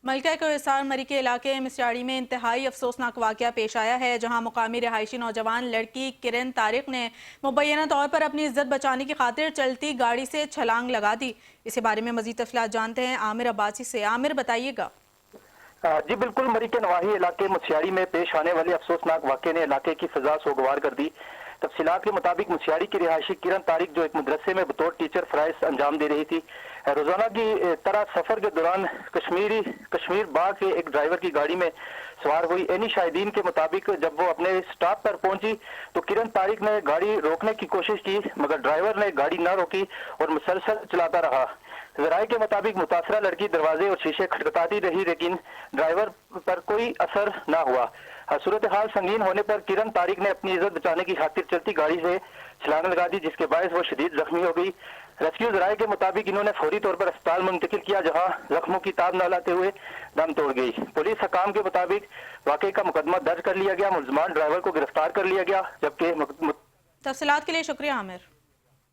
ملکہ کوہستان مری کے علاقے مسیاڑی میں انتہائی افسوسناک واقعہ پیش آیا ہے، جہاں مقامی رہائشی نوجوان لڑکی کرن طارق نے مبینہ طور پر اپنی عزت بچانے کی خاطر چلتی گاڑی سے چھلانگ لگا دی۔ اس بارے میں مزید تفصیلات جانتے ہیں عامر عباسی سے۔ عامر بتائیے گا۔ جی بالکل، مری کے نواحی علاقے مسیاڑی میں پیش آنے والے افسوسناک واقعے نے علاقے کی فضا سوگوار کر دی۔ تفصیلات کے مطابق مسیاڑی کی رہائشی کرن طارق جو ایک مدرسے میں بطور ٹیچر فرائض انجام دے رہی تھی، روزانہ کی طرح سفر کے دوران کشمیر باغ کے ایک ڈرائیور کی گاڑی میں سوار ہوئی۔ عینی شاہدین کے مطابق جب وہ اپنے سٹاپ پر پہنچی تو کرن طارق نے گاڑی روکنے کی کوشش کی، مگر ڈرائیور نے گاڑی نہ روکی اور مسلسل چلاتا رہا۔ ذرائع کے مطابق متاثرہ لڑکی دروازے اور شیشے کھٹکھٹاتی رہی، لیکن ڈرائیور پر کوئی اثر نہ ہوا۔ صورتحال سنگین ہونے پر کرن طارق نے اپنی عزت بچانے کی خاطر چلتی گاڑی سے چھلانگ لگا دی، جس کے باعث وہ شدید زخمی ہو گئی۔ ریسکیو ذرائع کے مطابق انہوں نے فوری طور پر اسپتال منتقل کیا، جہاں زخموں کی تاب نہ لاتے ہوئے دم توڑ گئی۔ پولیس حکام کے مطابق واقعے کا مقدمہ درج کر لیا گیا، ملزمان ڈرائیور کو گرفتار کر لیا گیا، جبکہ تفصیلات کے لیے شکریہ عامر۔